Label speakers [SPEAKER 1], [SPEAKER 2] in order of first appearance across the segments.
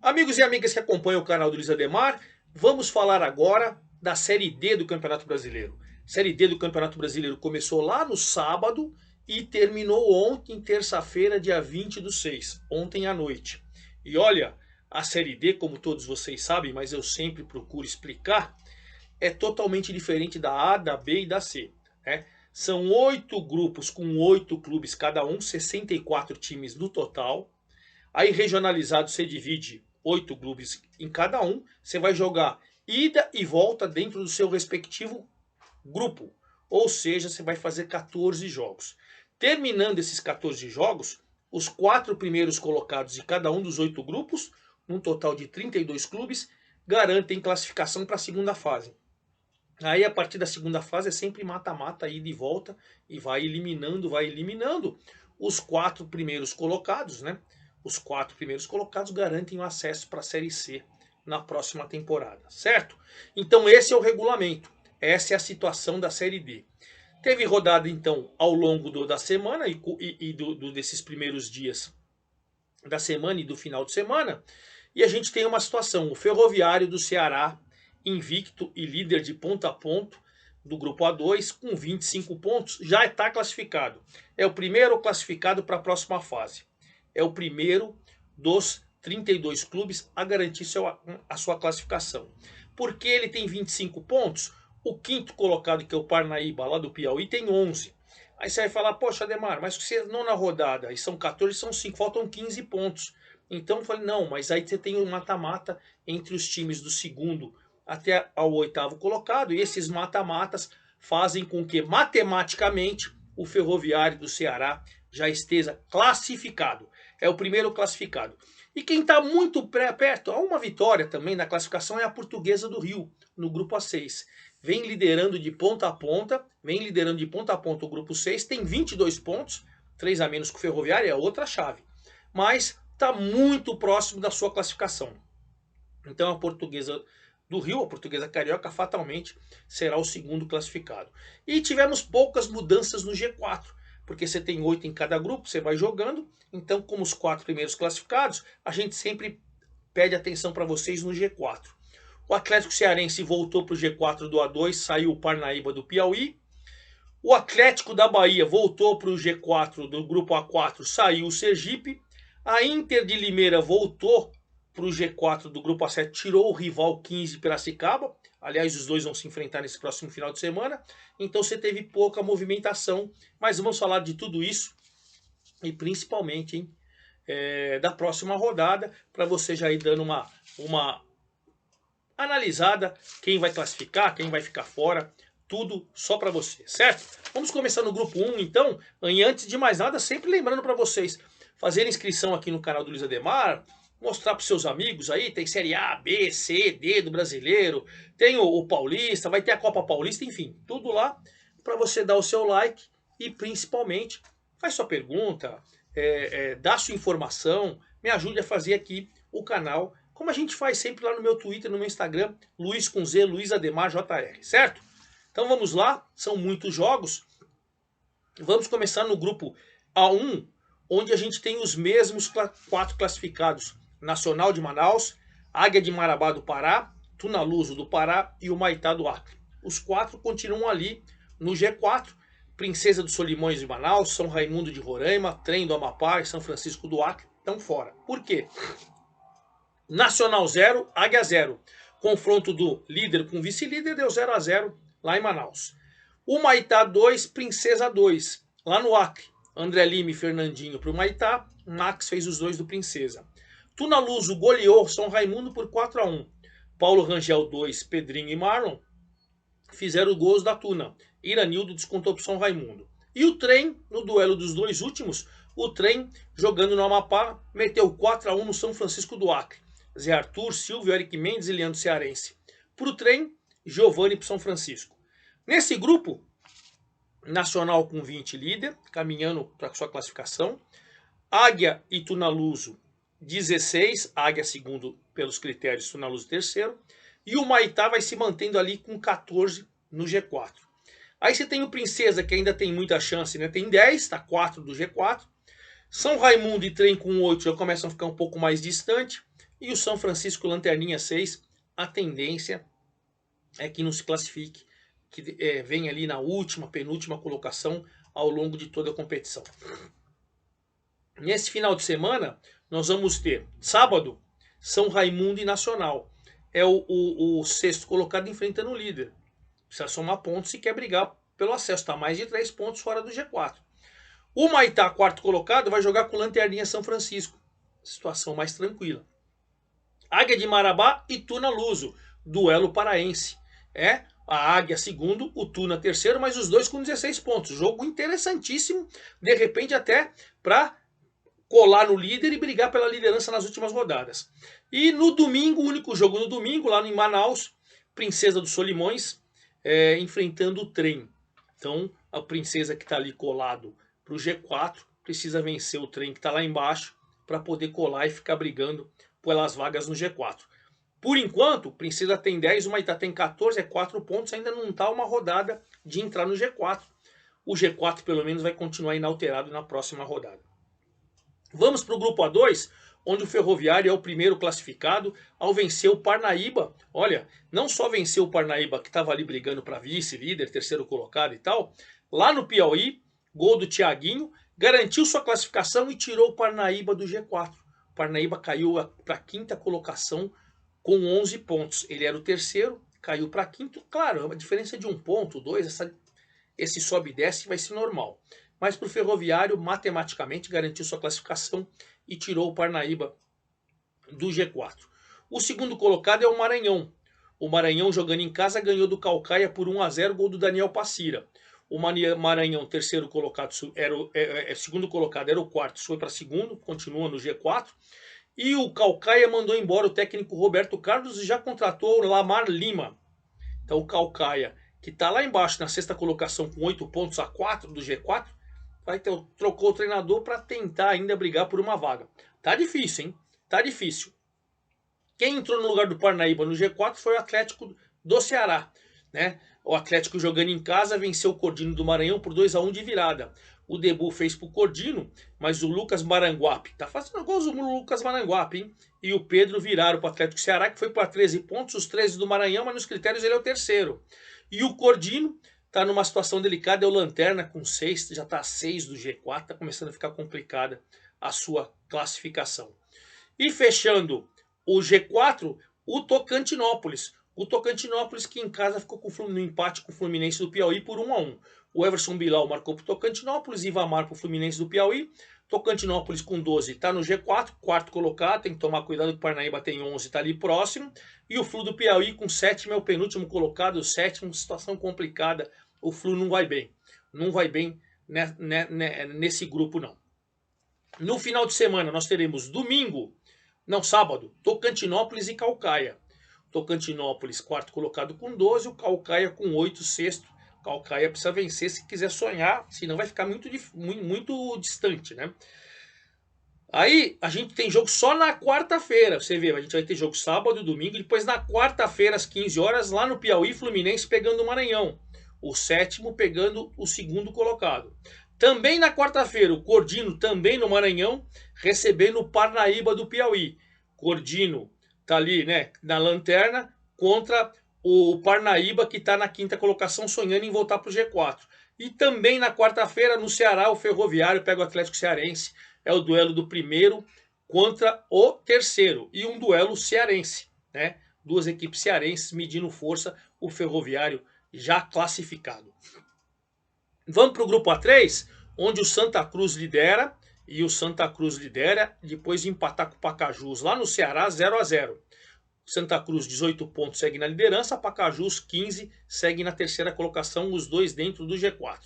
[SPEAKER 1] Amigos e amigas que acompanham o canal do Luiz Ademar, vamos falar agora da Série D do Campeonato Brasileiro. Série D do Campeonato Brasileiro começou lá no sábado e terminou ontem, terça-feira, dia 20/6, ontem à noite. E olha, a Série D, como todos vocês sabem, mas eu sempre procuro explicar, é totalmente diferente da A, da B e da C, né? São 8 grupos com 8 clubes cada um, 64 times no total. Aí regionalizado você divide 8 clubes em cada um. Você vai jogar ida e volta dentro do seu respectivo grupo. Ou seja, você vai fazer 14 jogos. Terminando esses 14 jogos, os 4 primeiros colocados de cada um dos 8 grupos, num total de 32 clubes, garantem classificação para a segunda fase. Aí a partir da segunda fase é sempre mata-mata, ida e volta, e vai eliminando. Os 4 primeiros colocados, né? Os 4 primeiros colocados garantem o acesso para a Série C na próxima temporada, certo? Então esse é o regulamento, essa é a situação da Série D. Teve rodada então ao longo da semana desses primeiros dias da semana e do final de semana, e a gente tem uma situação, o Ferroviário do Ceará, invicto e líder de ponto a ponto do grupo A2 com 25 pontos, já está classificado. É o primeiro classificado para a próxima fase. É o primeiro dos 32 clubes a garantir a sua classificação. Porque ele tem 25 pontos, o quinto colocado, que é o Parnaíba, lá do Piauí, tem 11. Aí você vai falar, poxa, Ademar, mas se não na rodada, e são 14, são 5, faltam 15 pontos. Então eu falei, não, mas aí você tem um mata-mata entre os times do segundo até ao oitavo colocado, e esses mata-matas fazem com que matematicamente o Ferroviário do Ceará já esteja classificado. É o primeiro classificado. E quem está muito perto, há uma vitória também na classificação, é a Portuguesa do Rio, no grupo A6. Vem liderando de ponta a ponta, o grupo 6, tem 22 pontos, 3 a menos que o Ferroviário, é outra chave. Mas está muito próximo da sua classificação. Então a Portuguesa do Rio, a Portuguesa Carioca, fatalmente será o segundo classificado. E tivemos poucas mudanças no G4, porque você tem 8 em cada grupo, você vai jogando. Então, como os 4 primeiros classificados, a gente sempre pede atenção para vocês no G4. O Atlético Cearense voltou para o G4 do A2, saiu o Parnaíba do Piauí. O Atlético da Bahia voltou para o G4 do grupo A4, saiu o Sergipe. A Inter de Limeira voltou para o G4 do grupo A7, tirou o rival 15 Piracicaba. Aliás, os dois vão se enfrentar nesse próximo final de semana. Então você teve pouca movimentação, mas vamos falar de tudo isso e principalmente da próxima rodada, para você já ir dando uma analisada, quem vai classificar, quem vai ficar fora, tudo só para você, certo? Vamos começar no grupo 1 então, e antes de mais nada, sempre lembrando para vocês, fazer inscrição aqui no canal do Luiz Ademar, mostrar para seus amigos aí, tem Série A, B, C, D do Brasileiro, tem o Paulista, vai ter a Copa Paulista, enfim, tudo lá para você dar o seu like e principalmente faz sua pergunta, dá sua informação, me ajude a fazer aqui o canal, como a gente faz sempre lá no meu Twitter, no meu Instagram, Luiz com Z, Luiz Ademar JR, certo? Então vamos lá, são muitos jogos. Vamos começar no grupo A1, onde a gente tem os mesmos 4 classificados. Nacional de Manaus, Águia de Marabá do Pará, Tunaluso do Pará e o Maitá do Acre. Os 4 continuam ali no G4. Princesa dos Solimões de Manaus, São Raimundo de Roraima, Trem do Amapá e São Francisco do Acre estão fora. Por quê? Nacional 0, Águia 0. Confronto do líder com vice-líder deu 0 a 0 lá em Manaus. O Maitá 2, Princesa 2, lá no Acre. André Lima e Fernandinho para o Maitá, Max fez os 2 do Princesa. Tunaluso goleou São Raimundo por 4 a 1. Paulo Rangel 2, Pedrinho e Marlon fizeram gols da Tuna. Iranildo descontou para São Raimundo. E o Trem, no duelo dos 2 últimos, o Trem, jogando no Amapá, meteu 4 a 1 no São Francisco do Acre. Zé Arthur, Silvio, Eric Mendes e Leandro Cearense. Para o Trem, Giovani para São Francisco. Nesse grupo, Nacional com 20 líder, caminhando para sua classificação. Águia e Tunaluso 16, Águia segundo pelos critérios, Tunaluso terceiro. E o Maitá vai se mantendo ali com 14 no G4. Aí você tem o Princesa, que ainda tem muita chance, né? Tem 10, está 4 do G4. São Raimundo e Trem com 8 já começam a ficar um pouco mais distante. E o São Francisco Lanterninha 6, a tendência é que não se classifique, que venha ali na última, penúltima colocação ao longo de toda a competição. Nesse final de semana, nós vamos ter, sábado, São Raimundo e Nacional. É o sexto colocado enfrentando o líder. Precisa somar pontos se quer brigar pelo acesso. Está mais de 3 pontos fora do G4. O Maitá, quarto colocado, vai jogar com Lanterninha São Francisco. Situação mais tranquila. Águia de Marabá e Tuna Luso. Duelo paraense. A Águia segundo, o Tuna terceiro, mas os dois com 16 pontos. Jogo interessantíssimo, de repente até para colar no líder e brigar pela liderança nas últimas rodadas. E no domingo, o único jogo no domingo, lá em Manaus, Princesa dos Solimões, enfrentando o Trem. Então, a Princesa que está ali colado para o G4, precisa vencer o Trem que está lá embaixo, para poder colar e ficar brigando pelas vagas no G4. Por enquanto, Princesa tem 10, o Maitá tem 14, 4 pontos, ainda não está uma rodada de entrar no G4. O G4 pelo menos vai continuar inalterado na próxima rodada. Vamos para o grupo A2, onde o Ferroviário é o primeiro classificado ao vencer o Parnaíba. Olha, não só venceu o Parnaíba, que estava ali brigando para vice-líder, terceiro colocado e tal, lá no Piauí, gol do Thiaguinho, garantiu sua classificação e tirou o Parnaíba do G4. O Parnaíba caiu para a quinta colocação com 11 pontos. Ele era o terceiro, caiu para quinto. Claro, é uma diferença de 1 ponto, 2, esse sobe e desce vai ser normal. Mas para o Ferroviário, matematicamente, garantiu sua classificação e tirou o Parnaíba do G4. O segundo colocado é o Maranhão. O Maranhão, jogando em casa, ganhou do Caucaia por 1-0, gol do Daniel Passira. O Maranhão, terceiro colocado, segundo colocado, era o quarto, foi para segundo, continua no G4. E o Caucaia mandou embora o técnico Roberto Carlos e já contratou o Lamar Lima. Então o Caucaia, que está lá embaixo na sexta colocação com 8 pontos a 4 do G4, trocou o treinador para tentar ainda brigar por uma vaga. Tá difícil, hein? Tá difícil. Quem entrou no lugar do Parnaíba no G4 foi o Atlético do Ceará, né? O Atlético, jogando em casa, venceu o Cordino do Maranhão por 2-1 de virada. O Debu fez pro Cordino, mas o Lucas Maranguape tá fazendo gols do Lucas Maranguape, hein? E o Pedro viraram para o Atlético Ceará, que foi para 13 pontos, os 13 do Maranhão, mas nos critérios ele é o terceiro. E o Cordino tá numa situação delicada, é o Lanterna com 6, já tá a 6 do G4, tá começando a ficar complicada a sua classificação. E fechando o G4, o Tocantinópolis. O Tocantinópolis, que em casa ficou no empate com o Fluminense do Piauí por 1-1. O Everson Bilal marcou para o Tocantinópolis, Ivamar para o Fluminense do Piauí. Tocantinópolis com 12 está no G4, quarto colocado, tem que tomar cuidado que o Parnaíba tem 11, está ali próximo. E o Flu do Piauí com 7 é o penúltimo colocado, o sétimo, situação complicada. O Flu não vai bem, não vai bem nesse grupo não. No final de semana nós teremos sábado, Tocantinópolis e Caucaia. Tocantinópolis, quarto colocado com 12, o Caucaia com 8, sexto. Caucaia precisa vencer se quiser sonhar, senão vai ficar muito distante, né? Aí a gente tem jogo só na quarta-feira, você vê, a gente vai ter jogo sábado, domingo, e depois na quarta-feira às 15 horas, lá no Piauí, Fluminense pegando o Maranhão. O sétimo pegando o segundo colocado. Também na quarta-feira, o Cordino, também no Maranhão, recebendo o Parnaíba do Piauí. Cordino tá ali, né, na lanterna, contra o Parnaíba, que está na quinta colocação, sonhando em voltar para o G4. E também na quarta-feira, no Ceará, o Ferroviário pega o Atlético Cearense. É o duelo do primeiro contra o terceiro. E um duelo cearense, né? Duas equipes cearenses medindo força, o Ferroviário já classificado. Vamos para o grupo A3, onde o Santa Cruz lidera. E o Santa Cruz lidera depois de empatar com o Pacajus lá no Ceará, 0-0. Santa Cruz, 18 pontos, segue na liderança. Pacajus, 15, segue na terceira colocação, os dois dentro do G4.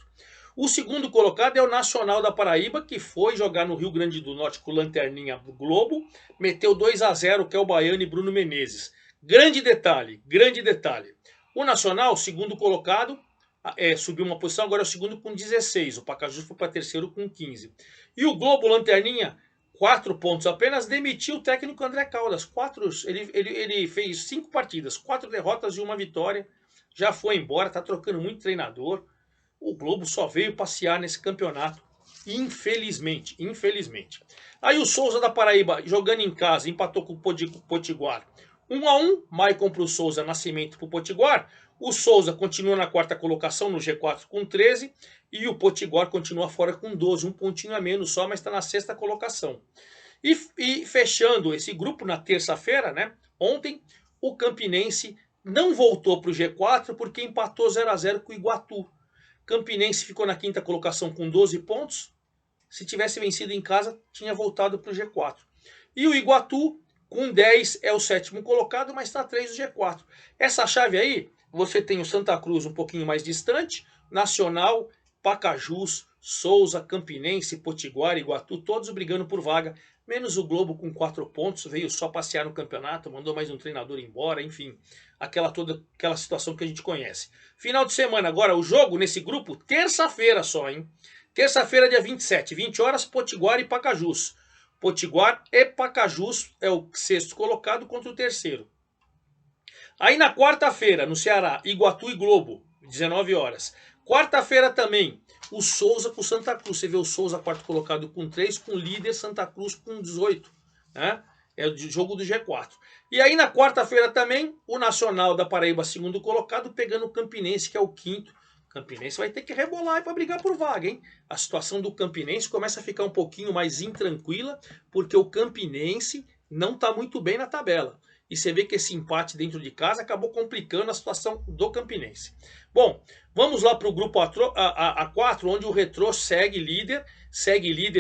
[SPEAKER 1] O segundo colocado é o Nacional da Paraíba, que foi jogar no Rio Grande do Norte com o Lanterninha do Globo. Meteu 2-0, que é o Baiano e Bruno Menezes. Grande detalhe, grande detalhe. O Nacional, segundo colocado, subiu uma posição, agora é o segundo com 16. O Pacajus foi para terceiro com 15. E o Globo, Lanterninha, 4 pontos apenas, demitiu o técnico André Caldas. Ele fez 5 partidas, 4 derrotas e 1 vitória. Já foi embora, está trocando muito treinador. O Globo só veio passear nesse campeonato infelizmente, infelizmente. Aí o Souza da Paraíba, jogando em casa, empatou com o Potiguar. 1 a 1, Maicon para o Souza, Nascimento para o Potiguar. O Souza continua na quarta colocação no G4 com 13 e o Potiguar continua fora com 12, um pontinho a menos só, mas está na sexta colocação. E fechando esse grupo na terça-feira, né? Ontem, o Campinense não voltou para o G4 porque empatou 0 a 0 com o Iguatu. Campinense ficou na quinta colocação com 12 pontos. Se tivesse vencido em casa, tinha voltado para o G4. E o Iguatu, com 10, é o sétimo colocado, mas está 3 do G4. Essa chave aí, você tem o Santa Cruz um pouquinho mais distante, Nacional, Pacajus, Souza, Campinense, Potiguar, Iguatu, todos brigando por vaga, menos o Globo com 4 pontos, veio só passear no campeonato, mandou mais um treinador embora, enfim, aquela situação que a gente conhece. Final de semana, agora o jogo nesse grupo, terça-feira só, hein? Terça-feira, dia 27, 20 horas, Potiguar e Pacajus. Potiguar e Pacajus é o sexto colocado contra o terceiro. Aí na quarta-feira, no Ceará, Iguatu e Globo, 19 horas. Quarta-feira também, o Souza com Santa Cruz. Você vê o Souza quarto colocado com 3, com o líder Santa Cruz com 18. Né? É o jogo do G4. E aí na quarta-feira também, o Nacional da Paraíba, segundo colocado, pegando o Campinense, que é o quinto. O Campinense vai ter que rebolar para brigar por vaga, hein? A situação do Campinense começa a ficar um pouquinho mais intranquila, porque o Campinense não está muito bem na tabela. E você vê que esse empate dentro de casa acabou complicando a situação do Campinense. Bom, vamos lá para o grupo A4, onde o Retrô segue líder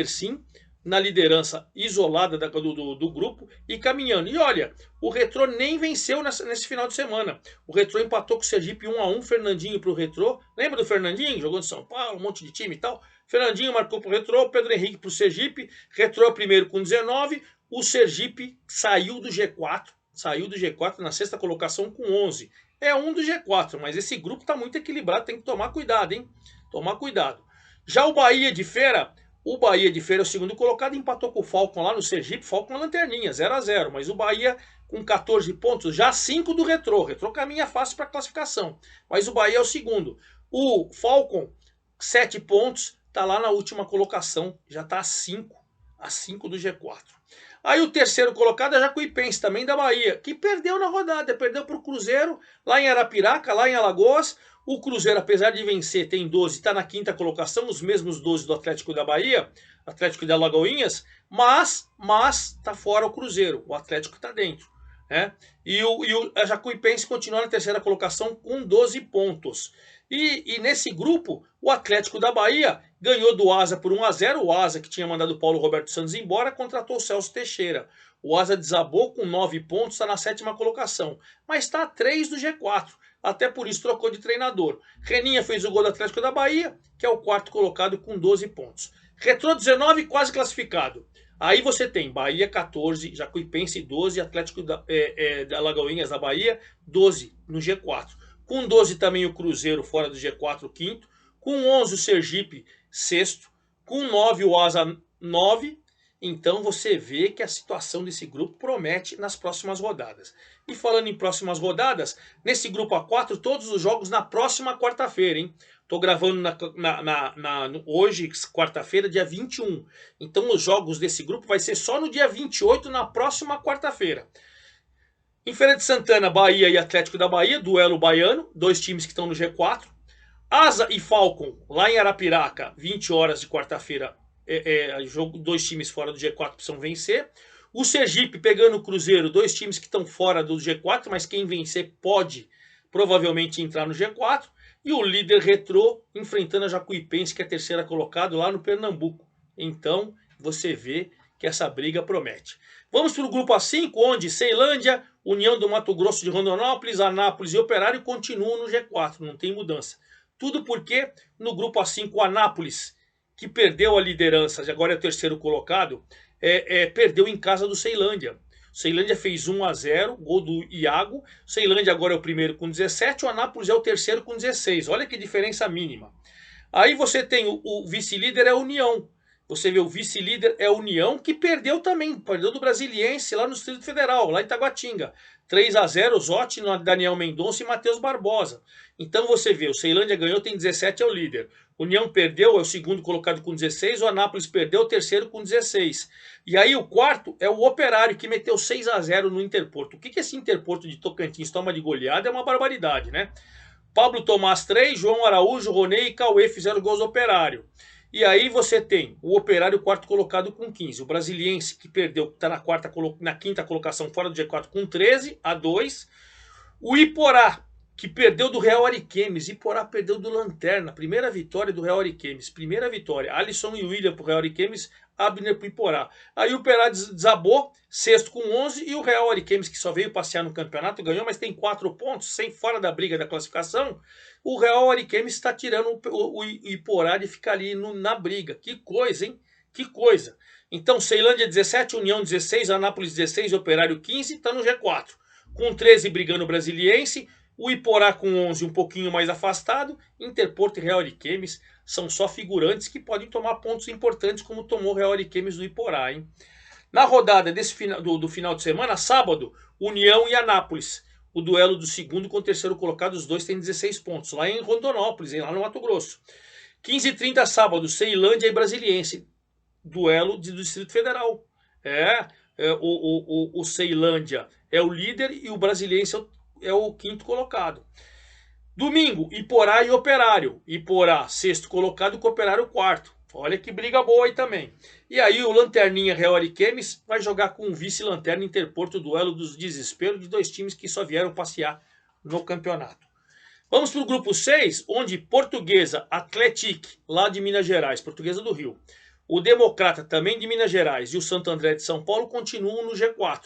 [SPEAKER 1] sim, na liderança isolada do grupo e caminhando. E olha, o Retrô nem venceu nesse final de semana. O Retrô empatou com o Sergipe 1 a 1, Fernandinho para o Retrô. Lembra do Fernandinho? Jogou de São Paulo, um monte de time e tal. Fernandinho marcou para o Retrô, Pedro Henrique para o Sergipe. Retrô primeiro com 19, o Sergipe saiu do G4. Saiu do G4 na sexta colocação com 11. É um do G4, mas esse grupo está muito equilibrado, tem que tomar cuidado, hein? Tomar cuidado. Já o Bahia de Feira é o segundo colocado, empatou com o Falcon lá no Sergipe, Falcon lanterninha, 0 a 0. Mas o Bahia com 14 pontos, já 5 do Retrô. Retrô caminha fácil para a classificação, mas o Bahia é o segundo. O Falcon, 7 pontos, está lá na última colocação, já está a 5 do G4. Aí o terceiro colocado é Jacuipense, também da Bahia, que perdeu na rodada, perdeu para o Cruzeiro, lá em Arapiraca, lá em Alagoas. O Cruzeiro, apesar de vencer, tem 12, está na quinta colocação, os mesmos 12 do Atlético da Bahia, Atlético de Alagoinhas, mas está fora o Cruzeiro, o Atlético está dentro. Né? E a Jacuipense continua na terceira colocação com 12 pontos. E nesse grupo, o Atlético da Bahia ganhou do Asa por 1 a 0. O Asa, que tinha mandado o Paulo Roberto Santos embora, contratou o Celso Teixeira. O Asa desabou com 9 pontos, está na sétima colocação. Mas está a 3 do G4. Até por isso trocou de treinador. Reninha fez o gol do Atlético da Bahia, que é o quarto colocado com 12 pontos. Retrô 19, quase classificado. Aí você tem Bahia 14, Jacuipense 12, Atlético da Alagoinhas da Bahia 12 no G4. Com 12 também o Cruzeiro fora do G4, quinto. Com 11 o Sergipe, sexto. Com 9 o Asa, 9. Então você vê que a situação desse grupo promete nas próximas rodadas. E falando em próximas rodadas, nesse grupo A4, todos os jogos na próxima quarta-feira, hein? Tô gravando hoje, quarta-feira, dia 21. Então os jogos desse grupo vai ser só no dia 28, na próxima quarta-feira. Em Feira de Santana, Bahia e Atlético da Bahia, duelo baiano, dois times que estão no G4. Asa e Falcon, lá em Arapiraca, 20 horas de quarta-feira, jogo, dois times fora do G4 precisam vencer. O Sergipe pegando o Cruzeiro, dois times que estão fora do G4, mas quem vencer pode provavelmente entrar no G4. E o líder Retrô enfrentando a Jacuipense, que é terceira colocado lá no Pernambuco. Então você vê que essa briga promete. Vamos para o grupo A5, onde Ceilândia, União do Mato Grosso de Rondonópolis, Anápolis e Operário continuam no G4, não tem mudança. Tudo porque no grupo A5 o Anápolis, que perdeu a liderança, agora é o terceiro colocado, perdeu em casa do Ceilândia. Ceilândia fez 1 a 0, gol do Iago. Ceilândia agora é o primeiro com 17, o Anápolis é o terceiro com 16. Olha que diferença mínima. Aí você tem o vice-líder é a União. Você vê o vice-líder é a União, que perdeu também, perdeu do Brasiliense lá no Distrito Federal, lá em Taguatinga. 3-0, Zotti, Daniel Mendonça e Matheus Barbosa. Então você vê, o Ceilândia ganhou, tem 17, é o líder. União perdeu, é o segundo colocado com 16, o Anápolis perdeu, o terceiro com 16. E aí o quarto é o Operário, que meteu 6-0 no Interporto. O que esse Interporto de Tocantins toma de goleada é uma barbaridade, né? Pablo Tomás 3, João Araújo, Ronei e Cauê fizeram gols do Operário. E aí você tem o Operário quarto colocado com 15. O Brasiliense, que perdeu, está na quinta colocação fora do G4 com 13-2. O Iporá, que perdeu do Real Ariquemes. Iporá perdeu do Lanterna. Primeira vitória do Real Ariquemes. Primeira vitória. Alisson e William para o Real Ariquemes. Abner para o Iporá. Aí o Iporá desabou, sexto com 11. E o Real Ariquemes, que só veio passear no campeonato, ganhou, mas tem 4 pontos, sem fora da briga da classificação. O Real Ariquemes está tirando o Iporá de ficar ali na briga. Que coisa, hein? Que coisa. Então, Ceilândia 17, União 16, Anápolis 16, Operário 15, está no G4. Com 13 brigando o Brasiliense, o Iporá com 11 um pouquinho mais afastado, Interporto e Real Ariquemes são só figurantes que podem tomar pontos importantes, como tomou o Real Ariquemes do Iporá, hein? Na rodada do final de semana, sábado, União e Anápolis. O duelo do segundo com o terceiro colocado, os dois têm 16 pontos, lá em Rondonópolis, lá no Mato Grosso. 15h30, sábado, Ceilândia e Brasiliense. Duelo do Distrito Federal. O Ceilândia é o líder e o Brasiliense é o quinto colocado. Domingo, Iporá e Operário. Iporá, sexto colocado, com o Operário quarto. Olha que briga boa aí também. E aí o Lanterninha Real Ariquemes vai jogar com o vice-lanterna Interporto, duelo dos desesperos de dois times que só vieram passear no campeonato. Vamos para o grupo 6, onde Portuguesa, Atlético, lá de Minas Gerais, Portuguesa do Rio. O Democrata, também de Minas Gerais, e o Santo André de São Paulo continuam no G4.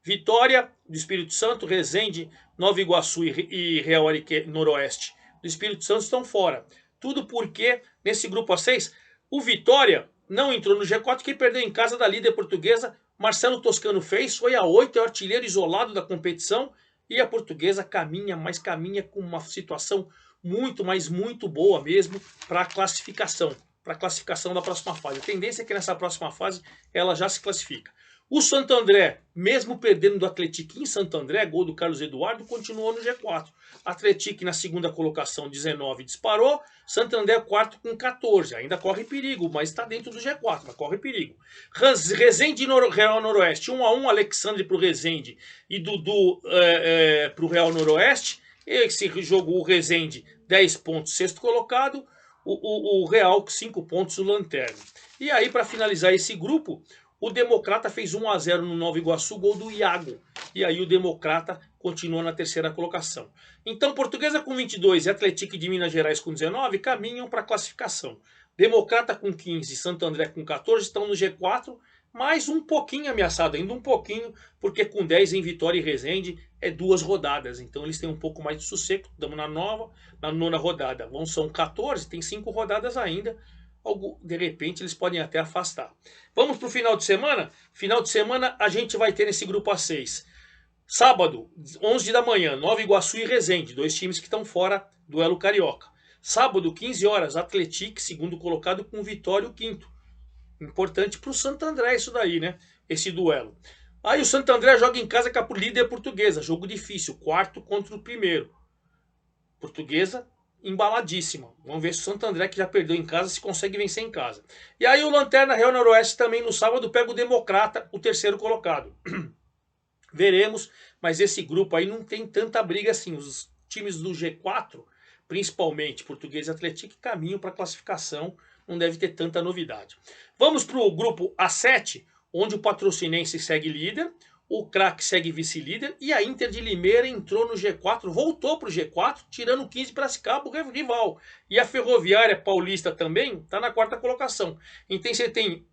[SPEAKER 1] Vitória do Espírito Santo, Resende, Nova Iguaçu e Real Ariquemes Noroeste do Espírito Santo estão fora. Tudo porque, nesse grupo A6, o Vitória não entrou no G4, quem perdeu em casa da líder portuguesa, Marcelo Toscano fez, foi a 8, é o artilheiro isolado da competição, e a Portuguesa caminha, mas caminha com uma situação muito, mas muito boa mesmo para a classificação da próxima fase. A tendência é que nessa próxima fase ela já se classifica. O Santo André, mesmo perdendo do Atlético em Santo André, gol do Carlos Eduardo, continuou no G4. Atlético na segunda colocação, 19, disparou. Santo André quarto com 14, ainda corre perigo, mas está dentro do G4, mas corre perigo. Resende e Real Noroeste, 1-1, Alexandre para o Resende e Dudu para o Real Noroeste. Esse jogo, o Resende, 10 pontos, sexto colocado. O Real, 5 pontos, o Lanterna. E aí, para finalizar esse grupo, o Democrata fez 1-0 no Nova Iguaçu, gol do Iago. E aí o Democrata continua na terceira colocação. Então, Portuguesa com 22 e Atlético de Minas Gerais com 19 caminham para a classificação. Democrata com 15 e Santo André com 14 estão no G4, mas um pouquinho ameaçado, ainda um pouquinho, porque com 10 em Vitória e Resende é 2 rodadas. Então eles têm um pouco mais de sossego. Estamos na nona rodada. São 14, tem 5 rodadas ainda. De repente eles podem até afastar. Vamos para o final de semana? Final de semana a gente vai ter nesse grupo A6. Sábado, 11 da manhã, Nova Iguaçu e Resende, dois times que estão fora do duelo carioca. Sábado, 15 horas, Atlético, segundo colocado, com Vitória, o quinto. Importante para o Santo André isso daí, né? Esse duelo. Aí o Santo André joga em casa com a líder Portuguesa. Jogo difícil, quarto contra o primeiro. Portuguesa embaladíssima. Vamos ver se o Santo André, que já perdeu em casa, se consegue vencer em casa. E aí o Lanterna Real Noroeste também no sábado pega o Democrata, o terceiro colocado. Veremos, mas esse grupo aí não tem tanta briga assim. Os times do G4, principalmente Portuguesa e Atlético, caminham para a classificação. Não deve ter tanta novidade. Vamos para o grupo A7, onde o Patrocinense segue líder, o Crack segue vice-líder e a Inter de Limeira entrou no G4, voltou para o G4, tirando 15 para Piracicaba, o rival. E a Ferroviária Paulista também está na quarta colocação. Então você tem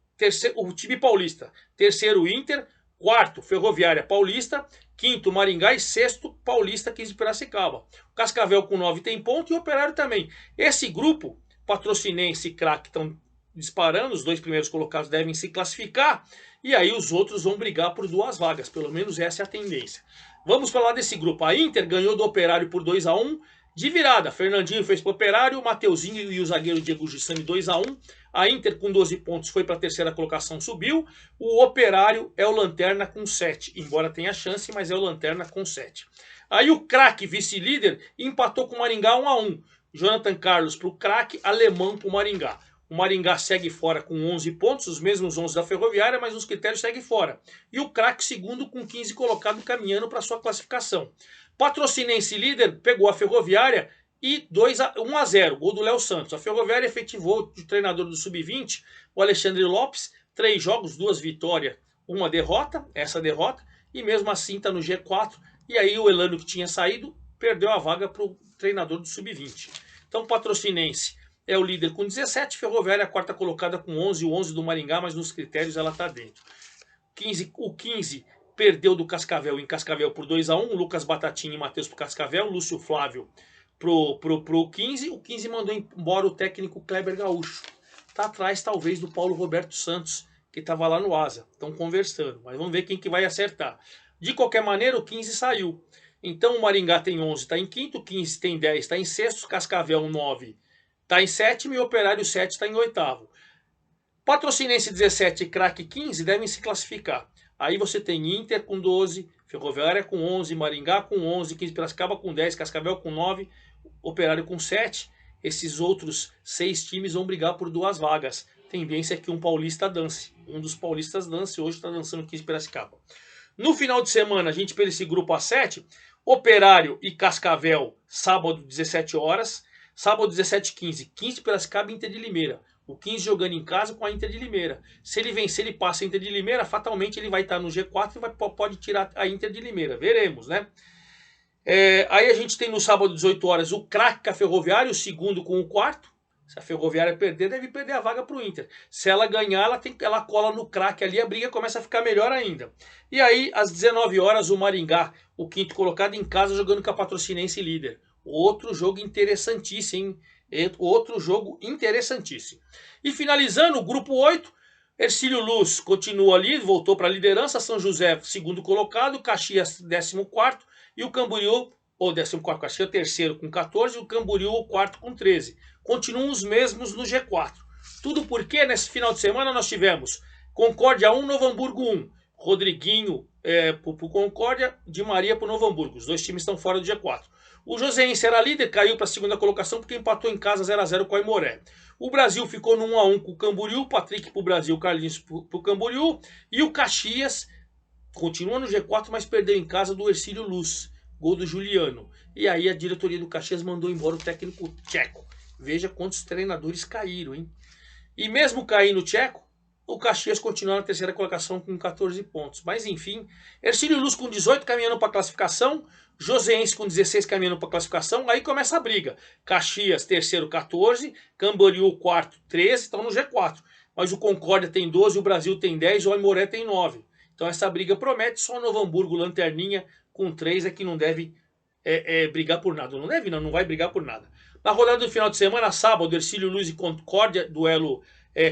[SPEAKER 1] o time paulista, terceiro Inter, quarto Ferroviária Paulista, quinto Maringá e sexto Paulista 15 Piracicaba. O Cascavel com 9 tem ponto e o Operário também. Esse grupo, Patrocinense e Crack, estão disparando, os dois primeiros colocados devem se classificar, e aí os outros vão brigar por 2 vagas, pelo menos essa é a tendência. Vamos falar desse grupo. A Inter ganhou do Operário por 2-1, De virada, Fernandinho fez para o Operário, o Mateuzinho e o zagueiro Diego Giussani 2-1. A Inter com 12 pontos foi para a terceira colocação, subiu. O Operário é o lanterna com 7, embora tenha chance, mas é o lanterna com 7. Aí o craque, vice-líder, empatou com o Maringá 1-1. Jonathan Carlos para o craque, Alemão para o Maringá. O Maringá segue fora com 11 pontos, os mesmos 11 da Ferroviária, mas nos critérios segue fora. E o craque segundo com 15 colocado, caminhando para sua classificação. Patrocinense líder pegou a Ferroviária e 1-0, gol do Léo Santos. A Ferroviária efetivou o treinador do Sub-20, o Alexandre Lopes, 3 jogos, 2 vitórias, 1 derrota, essa derrota, e mesmo assim está no G4. E aí o Elano, que tinha saído, perdeu a vaga para o treinador do Sub-20. Então o Patrocinense é o líder com 17, Ferroviária a quarta colocada com 11, o 11 do Maringá, mas nos critérios ela está dentro. O 15 perdeu do Cascavel em Cascavel por 2-1, Lucas Batatinha e Matheus pro Cascavel, Lúcio Flávio pro 15, o 15 mandou embora o técnico Kleber Gaúcho. Tá atrás talvez do Paulo Roberto Santos, que estava lá no Asa. Estão conversando, mas vamos ver quem que vai acertar. De qualquer maneira, o 15 saiu. Então o Maringá tem 11, está em quinto, o 15 tem 10, está em sexto, Cascavel 9, está em sétimo e o Operário 7 está em oitavo. Patrocinense 17 e craque 15 devem se classificar. Aí você tem Inter com 12, Ferroviária com 11, Maringá com 11, 15 Piracicaba com 10, Cascavel com 9, Operário com 7. Esses outros 6 times vão brigar por 2 vagas. Tendência é que um paulista dance. Um dos paulistas dance, hoje está dançando 15 Piracicaba. No final de semana, a gente pela esse grupo A7, Operário e Cascavel, sábado 17 horas. Sábado 17h15, 15 Piracicaba e Inter de Limeira. O 15 jogando em casa com a Inter de Limeira. Se ele vencer, ele passa a Inter de Limeira, fatalmente ele vai estar no G4 e pode tirar a Inter de Limeira. Veremos, né? Aí a gente tem no sábado 18 horas o craque com a Ferroviária, o segundo com o quarto. Se a Ferroviária perder, deve perder a vaga para o Inter. Se ela ganhar, ela cola no craque ali, a briga começa a ficar melhor ainda. E aí, às 19 horas, o Maringá, o quinto colocado em casa, jogando com a Patrocinense líder. Outro jogo interessantíssimo, hein? Outro jogo interessantíssimo. E finalizando, o grupo 8, Hercílio Luz continua ali, voltou para a liderança, São José, segundo colocado, Caxias, 14º, e o Camboriú, ou 14º, Caxias, terceiro com 14, e o Camboriú, o quarto com 13. Continuam os mesmos no G4. Tudo porque nesse final de semana nós tivemos Concórdia 1, Novo Hamburgo 1, Rodriguinho pro Concórdia, Di Maria pro Novo Hamburgo. Os 2 times estão fora do G4. O Joseense era líder, caiu para a segunda colocação porque empatou em casa 0-0 com a Aimoré. O Brasil ficou no 1-1 com o Camboriú, Patrick para o Brasil, Carlinhos para o Camboriú. E o Caxias continua no G4, mas perdeu em casa do Hercílio Luz, gol do Juliano. E aí a diretoria do Caxias mandou embora o técnico tcheco. Veja quantos treinadores caíram, hein? E mesmo caindo o tcheco, o Caxias continua na terceira colocação com 14 pontos. Mas enfim, Hercílio Luz com 18 caminhando para a classificação, Joseense com 16 caminhando para a classificação, aí começa a briga. Caxias, terceiro, 14, Camboriú, quarto, 13, estão no G4. Mas o Concórdia tem 12, o Brasil tem 10, o Aimoré tem 9. Então essa briga promete, só o Novo Hamburgo, lanterninha, com 3 é que não deve brigar por nada. Não deve não, não vai brigar por nada. Na rodada do final de semana, sábado, Hercílio Luz e Concórdia, duelo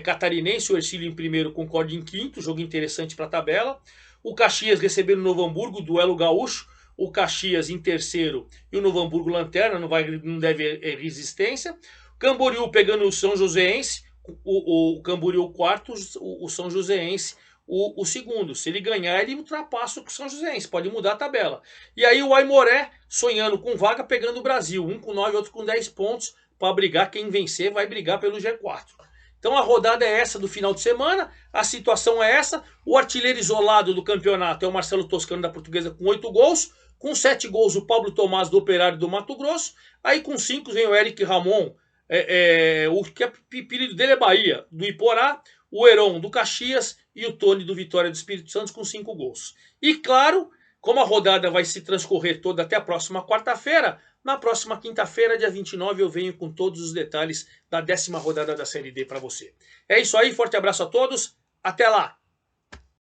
[SPEAKER 1] catarinense, o Hercílio em primeiro, Concórdia em quinto, jogo interessante para a tabela. O Caxias recebendo o Novo Hamburgo, duelo gaúcho, o Caxias em terceiro e o Novo Hamburgo lanterna, não deve resistência. Camboriú pegando o São Joséense, o Camboriú quarto, o São Joséense o segundo. Se ele ganhar, ele ultrapassa o São Joséense, pode mudar a tabela. E aí o Aimoré, sonhando com vaga, pegando o Brasil, um com 9, outro com 10 pontos, para brigar, quem vencer vai brigar pelo G4. Então a rodada é essa do final de semana, a situação é essa, o artilheiro isolado do campeonato é o Marcelo Toscano da Portuguesa com 8 gols, com 7 gols o Pablo Tomás do Operário do Mato Grosso, aí com 5 vem o Eric Ramon, o que apelido dele é Bahia, do Iporá, o Heron do Caxias e o Tony do Vitória do Espírito Santo com 5 gols. E claro, como a rodada vai se transcorrer toda até a próxima quarta-feira, na próxima quinta-feira, dia 29, eu venho com todos os detalhes da 10ª rodada da Série D para você. É isso aí, forte abraço a todos, até lá!